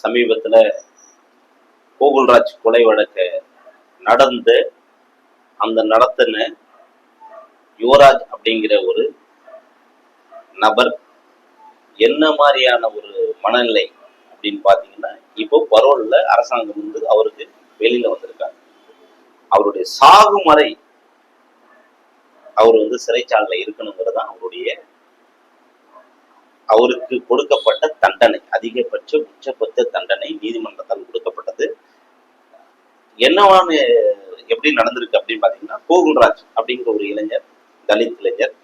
சமீபத்துல கோகுல்ராஜ் கொலை வழக்கு நடந்து அந்த நடத்தின யுவராஜ் அப்படிங்கிற ஒரு நபர் என்ன மாதிரியான ஒரு மனநிலை அப்படின்னு பாத்தீங்கன்னா, இப்போ பரோல்ல அரசாங்கம் வந்து அவருக்கு வெளியில வந்திருக்காங்க. அவருடைய சாகும் வரை அவர் வந்து சிறைச்சாலையில இருக்கணுங்கிறது அவருக்கு கொடுக்கப்பட்ட தண்டனை, அதிகபட்ச உச்சபட்ச தண்டனை நீதிமன்றத்தால் கொடுக்கப்பட்டது. என்னவான எப்படி நடந்திருக்கு அப்படின்னு பாத்தீங்கன்னா, கோகுல்ராஜ் அப்படிங்கிற ஒரு இளைஞர், தலித் இளைஞர்,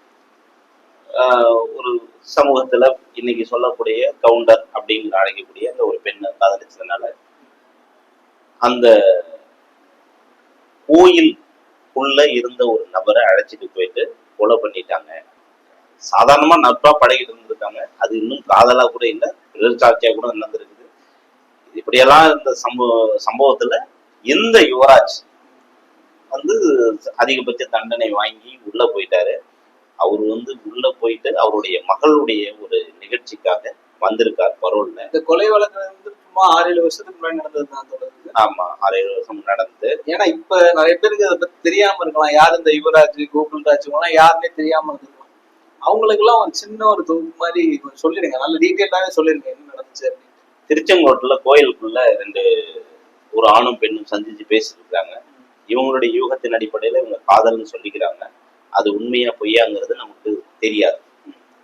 ஒரு சமூகத்துல இன்னைக்கு சொல்லக்கூடிய கவுண்டர் அப்படின்னு அழைக்கக்கூடிய அந்த ஒரு பெண்ணை காதலிச்சதுனால அந்த கோயிலுக்குள்ள இருந்த ஒரு நபரை அழைச்சிட்டு போயிட்டு கொலை பண்ணிட்டாங்க. சாதாரணமா நட்பா பழகிட்டு இருந்திருக்காங்க. அது இன்னும் காதலா கூட இல்லை, எதிர்காட்சியா கூட நடந்திருக்குது. இப்படியெல்லாம் இந்த சம்பவத்துல இந்த யுவராஜ் வந்து அதிகபட்ச தண்டனை வாங்கி உள்ள போயிட்டாரு. அவர் வந்து உள்ள போயிட்டு அவருடைய மகளுடைய ஒரு நிகழ்ச்சிக்காக வந்திருக்கார் பரோல்ல. இந்த கொலை வழக்கு வந்து சும்மா 6-7 வருஷத்துக்கு முன்னாடி நடந்தது தான் தொடர்ந்து. ஆமா, 6-7 வருஷம் நடந்தது. ஏன்னா இப்ப நிறைய பேருக்கு அதை பத்தி தெரியாம இருக்கலாம். யார் இந்த யுவராஜ், கோகுல்ராஜ் எல்லாம் யாருன்னே தெரியாம இருந்திருக்கலாம். அவங்களுக்கு எல்லாம் ஒரு சின்ன ஒரு தொகுப்பு மாதிரி சொல்லிடுங்க, நல்ல டீட்டெயிலாவே சொல்லிருங்க என்ன நடந்துச்சு அப்படின்னு. திருச்செங்கோட்டுல கோயிலுக்குள்ள ஒரு ஆணும் பெண்ணும் சந்திச்சு பேசிட்டு இருக்காங்க. இவங்களுடைய யூகத்தின் அடிப்படையில இவங்க காதல்னு சொல்லிக்கிறாங்க. அது உண்மையா பொய்யாங்கிறது நமக்கு தெரியாது.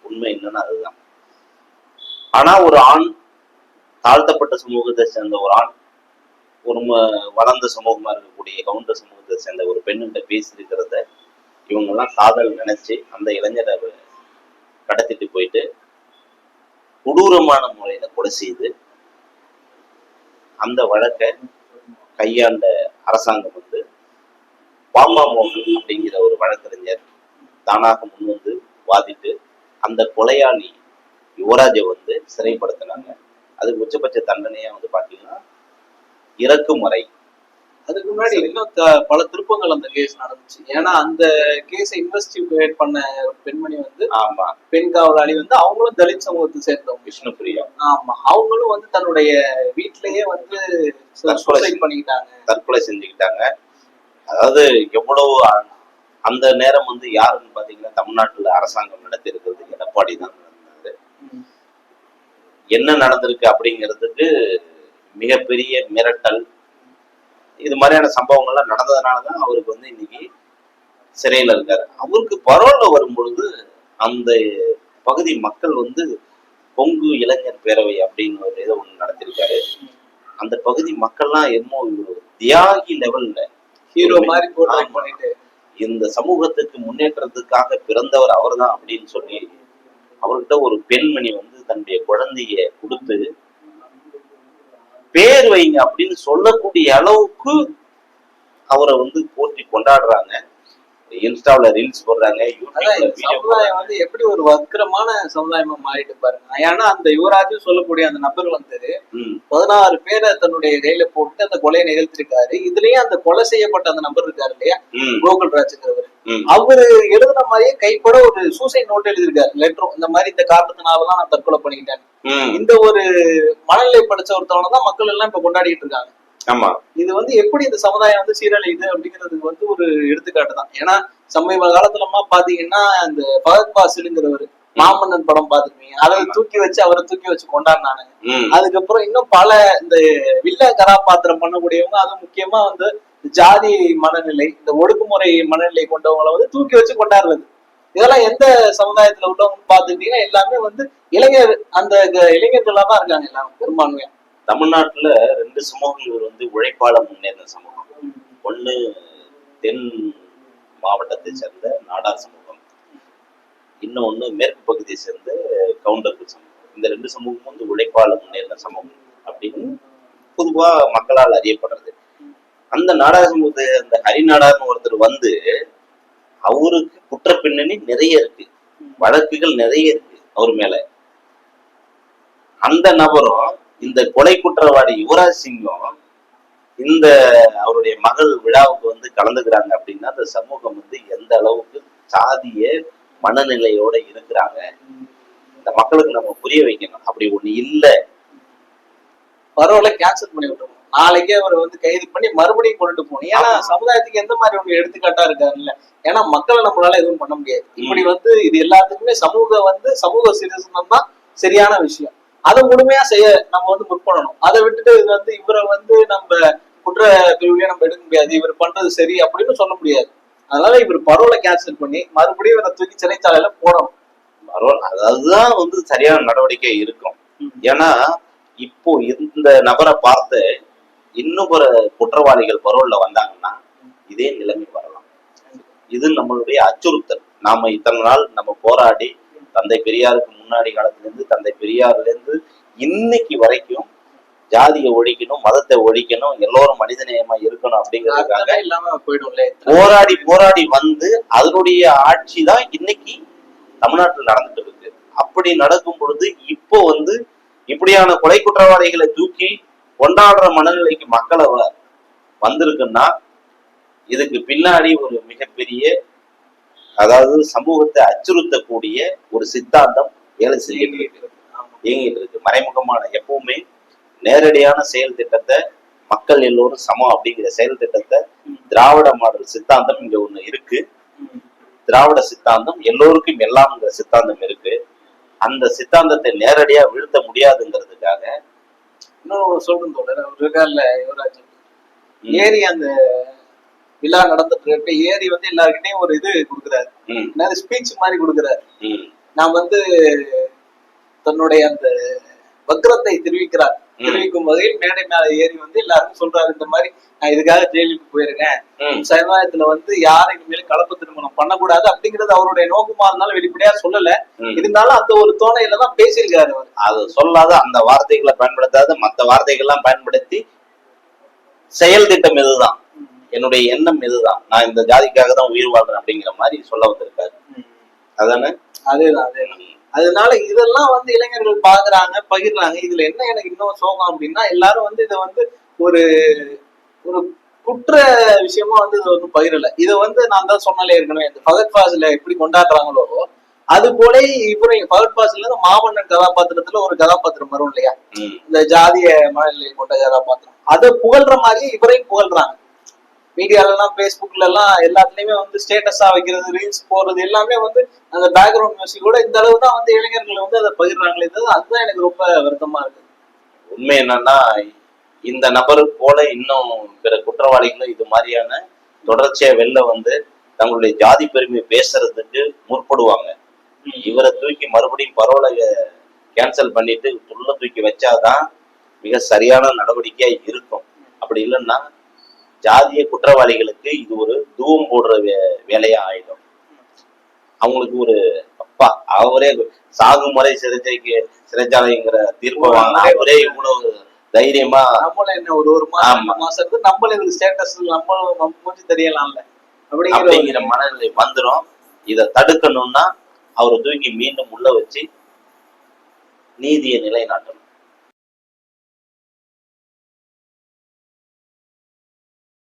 உண்மை என்னன்னா அதுதான். ஆனா ஒரு ஆண், தாழ்த்தப்பட்ட சமூகத்தை சேர்ந்த ஒரு ஆண், ஒரு வளர்ந்த சமூகமா இருக்கக்கூடிய கவுண்டர் சமூகத்தை சேர்ந்த ஒரு பெண்ணுகிட்ட பேசியிருக்கிறத இவங்க எல்லாம் காதல் நினைச்சு அந்த இளைஞரை கடத்திட்டு போயிட்டு கொடூரமான முறையில கொலை செய்து அந்த வழக்கை கையாண்ட அரசாங்கம் வந்து பாமா மோகன் அப்படிங்கிற ஒரு வழக்கறிஞர் தானாக முன் வந்து வாதிட்டு அந்த கொலையாளி யுவராஜை வந்து சிறைப்படுத்தினாங்க. அதுக்கு உச்சபட்ச தண்டனையா வந்து பாத்தீங்கன்னா இறக்கும் வரை. அதுக்கு முன்னாடி இன்னும் பல திருப்பங்கள் அந்த கேஸ் நடந்துச்சு. ஏன்னா அந்த கேஸை இன்வெஸ்டிகேட் பண்ண ஒரு பெண்மணி வந்து, ஆமா, பெண் காவலாளி வந்து அவங்களும் தலித் சமூகத்தை சேர்ந்தவங்க, விஷ்ணுபிரியா. ஆமா, அவங்களும் வந்து தன்னுடைய வீட்டிலேயே வந்து தற்கொலை செஞ்சுக்கிட்டாங்க. அதாவது எவ்வளவு அந்த நேரம் வந்து யாருன்னு பாத்தீங்கன்னா தமிழ்நாட்டுல அரசாங்கம் நடத்தி இருக்கிறது எடப்பாடி தான் நடந்தது. என்ன நடந்திருக்கு அப்படிங்கிறதுக்கு மிகப்பெரிய மிரட்டல், இது மாதிரியான சம்பவங்கள்லாம் நடந்ததுனாலதான் அவருக்கு வந்து இன்னைக்கு சிறையில இருக்காரு. அவருக்கு பரோல்ல வரும்பொழுது அந்த பகுதி மக்கள் வந்து பொங்கு இளைஞர் பேரவை அப்படின்னு ஒரு இதை ஒண்ணு நடத்திருக்காரு. அந்த பகுதி மக்கள்லாம் என்னமோ தியாகி லெவல்ல ஹீரோ மாதிரி பண்ணிட்டு இந்த சமூகத்துக்கு முன்னேற்றத்துக்காக பிறந்தவர் அவர் தான் அப்படின்னு சொல்லி அவர்கிட்ட ஒரு பெண்மணி வந்து தன்னுடைய குழந்தைய கொடுத்து பேர் வைங்க அப்படின்னு சொல்லக்கூடிய அளவுக்கு அவரை வந்து போற்றி கொண்டாடுறாங்க. இன்ஸ்டாவில் ரீல்ஸ் போடுறாங்க, சமுதாயம் வந்து எப்படி ஒரு வக்கரமான சமுதாயமா மாறிட்டு பாருங்க. ஏன்னா அந்த யுவராஜும் சொல்லக்கூடிய அந்த நபர் வந்து 16 பேரை தன்னுடைய கையில போட்டு அந்த கொலையை நிகழ்த்திருக்காரு. இதுலயே அந்த கொலை செய்யப்பட்ட அந்த நபர் இருக்காரு இல்லையா, கோகுல்ராஜ்ங்கிறவர், அவரு எழுதுன மாதிரியே கைப்பட ஒரு சூசைட் நோட் எழுதியிருக்காரு, லெட்டரும். இந்த மாதிரி இந்த காரணத்தினாலதான் நான் தற்கொலை பண்ணிக்கிட்டேன். இந்த ஒரு மனநிலை படிச்ச ஒருத்தவனை தான் மக்கள் எல்லாம் இப்ப கொண்டாடிட்டு இருக்காங்க. ஆமா, இது வந்து எப்படி இந்த சமுதாயம் வந்து சீரழியுது அப்படிங்கிறதுக்கு வந்து ஒரு எடுத்துக்காட்டு தான். ஏன்னா சமீப காலத்துலமா பாத்தீங்கன்னா இந்த பகத் பாசிலுங்கிறவர் மாமன்னன் படம் பாத்துருப்பீங்க, அதை அவரை தூக்கி வச்சு கொண்டாடினாங்க. அதுக்கப்புறம் இன்னும் பல இந்த வில்ல கதாபாத்திரம் பண்ணக்கூடியவங்க, அது முக்கியமா வந்து ஜாதி மனநிலை, இந்த ஒடுக்குமுறை மனநிலை கொண்டவங்களை வந்து தூக்கி வச்சு கொண்டாடுறது. இதெல்லாம் எந்த சமுதாயத்துல உள்ளவங்க பாத்துக்கிட்டீங்கன்னா எல்லாமே வந்து அந்த இளைஞர்களா தான் இருக்காங்க எல்லாரும் பெரும்பான்மையா. தமிழ்நாட்டுல 2 சமூகங்கள் வந்து உழைப்பாள முன்னேறின சமூகம். ஒண்ணு தென் மாவட்டத்தை சேர்ந்த நாடார் சமூகம், இன்னொன்னு மேற்கு பகுதியை சேர்ந்த கவுண்டர்கள் சமூகம். இந்த 2 சமூகமும் வந்து உழைப்பாள முன்னேறின சமூகம் அப்படின்னு பொதுவா மக்களால் அறியப்படுறது. அந்த நாடார் சமூகத்தை அந்த ஹரிநாடார்னு ஒருத்தர் வந்து அவருக்கு குற்ற பின்னணி நிறைய இருக்கு, வழக்குகள் நிறைய இருக்கு அவர் மேல. அந்த நபரும் இந்த கொலை குற்றவாளி யுவராஜ் சிங்கும் இந்த அவருடைய மகள் விழாவுக்கு வந்து கலந்துக்கிறாங்க அப்படின்னா அந்த சமூகம் வந்து எந்த அளவுக்கு சாதிய மனநிலையோட இருக்கிறாங்க இந்த மக்களுக்கு நம்ம புரிய வைக்கணும். அப்படி ஒண்ணு இல்லை. பரவாயில்ல கேன்சல் பண்ணி விட்டுருவோம், நாளைக்கே அவரை வந்து கைது பண்ணி மறுபடியும் கொண்டுட்டு போகணும். ஏன்னா சமுதாயத்துக்கு எந்த மாதிரி ஒண்ணு எடுத்துக்காட்டா இருக்காருல்ல. ஏன்னா மக்களை நம்மளால எதுவும் பண்ண முடியாது. இப்படி வந்து இது எல்லாத்துக்குமே சமூக சீர்திருத்தம் தான் சரியான விஷயம். அதை முழுமையா செய்ய நம்ம வந்து முற்படணும். அதை விட்டுட்டு இது வந்து இவரை வந்து நம்ம குற்ற பிரிவுலயே நம்ம எடுக்க முடியாது, இவர் பண்றது சரி அப்படின்னு சொல்ல முடியாது. அதனால இவர் பரோலை கேன்சல் பண்ணி மறுபடியும் இவரை தூக்கி சிறைச்சாலையில போடணும். அதுதான் வந்து சரியான நடவடிக்கை இருக்கும். ஏன்னா இப்போ இந்த நபரை பார்த்து இன்னும் பிற குற்றவாளிகள் பரோல்ல வந்தாங்கன்னா இதே நிலைமை வரலாம். இது நம்மளுடைய அச்சுறுத்தல். நாம இத்தனை நாள் நம்ம போராடி தந்தை பெரியாருக்கு முன்னாடி காலத்துல இருந்து தந்தை பெரியார்ல இருந்து இன்னைக்கு வரைக்கும் ஜாதியை ஒழிக்கணும், மதத்தை ஒழிக்கணும், எல்லோரும் மனிதநேயமா இருக்கணும் அப்படிங்கிறதுக்காக இல்லாம போயிடும்ல. போராடி வந்து அதனுடைய ஆட்சி தான் இன்னைக்கு தமிழ்நாட்டில் நடந்துட்டு இருக்கு. அப்படி நடக்கும் பொழுது இப்போ வந்து இப்படியான கொலை குற்றவாளிகளை தூக்கி கொண்டாடுற மனநிலைக்கு மக்களை வந்திருக்குன்னா இதுக்கு பின்னாடி ஒரு மிகப்பெரிய, அதாவது சமூகத்தை அச்சுறுத்தக்கூடிய ஒரு சித்தாந்தம் வேலை செய்யிட்டு இருக்கு, இயங்கிட்டு இருக்கு. மறைமுகமான எப்பவுமே நேரடியான செயல் திட்டத்தை மக்கள் எல்லோரும் சமம் அப்படிங்கிற செயல் திட்டத்தை திராவிட மாடல் சித்தாந்தம் இங்க ஒண்ணு இருக்கு. திராவிட சித்தாந்தம் எல்லோருக்கும் எல்லாம்ங்கிற சித்தாந்தம் இருக்கு. அந்த சித்தாந்தத்தை நேரடியா வீழ்த்த முடியாதுங்கிறதுக்காக இன்னும் சொல்றேன் தோழர், அவர் இருக்கார்ல யுவராஜ், ஏரி அந்த விழா நடந்துட்டு இருக்க ஏரி வந்து எல்லாருக்கிட்டையும் ஒரு இது கொடுக்குறாரு, என்னது ஸ்பீச் மாதிரி கொடுக்குறாரு. நான் வந்து தன்னுடைய அந்த வக்ரத்தை தெரிவிக்கும் வகையில் மேடை மேல ஏறி வந்து எல்லாருக்கும் சொல்றாரு, இந்த மாதிரி நான் இதுக்காக ஜெயிலுக்கு போயிருக்கேன், சமுதாயத்துல வந்து யாரும் இனிமேல் கலப்பு திருமணம் பண்ணக்கூடாது அப்படிங்கிறது அவருடைய நோக்கமா இருந்தாலும் வெளிப்படையா சொல்லல. இருந்தாலும் அந்த ஒரு தோணையில தான் பேசியிருக்காரு அவர். அது சொல்லாத அந்த வார்த்தைகளை பயன்படுத்தாத மற்ற வார்த்தைகள்லாம் பயன்படுத்தி செயல் திட்டம் இதுதான், என்னுடைய எண்ணம் இதுதான், நான் இந்த ஜாதிக்காக தான் உயிர் வாழ்றேன் அப்படிங்கிற மாதிரி சொல்ல வந்திருக்காரு. அதானே? அதேதான். அதனால இதெல்லாம் வந்து இளைஞர்கள் பாக்குறாங்க, பகிர்றாங்க. இதுல என்ன எனக்கு இன்னும் சோகம் அப்படின்னா, எல்லாரும் வந்து இதை வந்து ஒரு ஒரு குற்ற விஷயமா வந்து இதை வந்து பகிரல. இதை வந்து நான் தான் சொன்னாலே இருக்கணும், இந்த ஃபகத் ஃபாசில எப்படி கொண்டாடுறாங்களோ அது போல இவரையும் ஃபகத் ஃபாசில இருந்து மாமன்னன் கதாபாத்திரத்துல ஒரு கதாபாத்திரம் வரும் இல்லையா, இந்த ஜாதிய மனநிலை கொண்ட கதாபாத்திரம், அதை புகழ்ற மாதிரியே இவரையும் புகழ்றாங்க. மீடியால எல்லாம், பேஸ்புக்ல எல்லாம் எல்லாத்துலயுமே வந்து ஸ்டேட்டஸா வைக்கிறது, ரீல்ஸ் போடுறது எல்லாமே வந்து அந்த பேக்ரவுண்ட் மியூசிக்கோட இந்த அளவு தான் வந்து இளைஞர்கள் வந்து அதை பகிர்றாங்களே. அதுதான் எனக்கு ரொம்ப வருத்தமா இருக்கு. உண்மை என்னன்னா, இந்த நபரு போல இன்னும் பிற குற்றவாளிகளும் இது மாதிரியான தொடர்ச்சியா வெளில வந்து தங்களுடைய ஜாதி பெருமை பேசுறதுக்கு முற்படுவாங்க. இவரை தூக்கி மறுபடியும் பரவலை கேன்சல் பண்ணிட்டு உள்ள தூக்கி வச்சாதான் மிக சரியான நடவடிக்கையா இருக்கும். அப்படி இல்லைன்னா ஜாதிய குற்றவாளிகளுக்கு இது ஒரு தூவம் போடுற வேலையா ஆயிடும். அவங்களுக்கு ஒரு அப்பா அவரே சாகுமுறை சிறைச்சாலைங்கிற தீர்ப்பை வாங்க அவரே இவ்வளவு தைரியமா நம்மள என்ன ஒரு மாசத்துக்கு நம்மள இதுக்கு ஸ்டேட்டஸ் நம்ம மூஞ்சி தெரியலாம்ல அப்படிங்கிற மனநிலை வந்துடும். இதை தடுக்கணும்னா அவரை தூக்கி மீண்டும் உள்ள வச்சு நீதியை நிலைநாட்டணும்.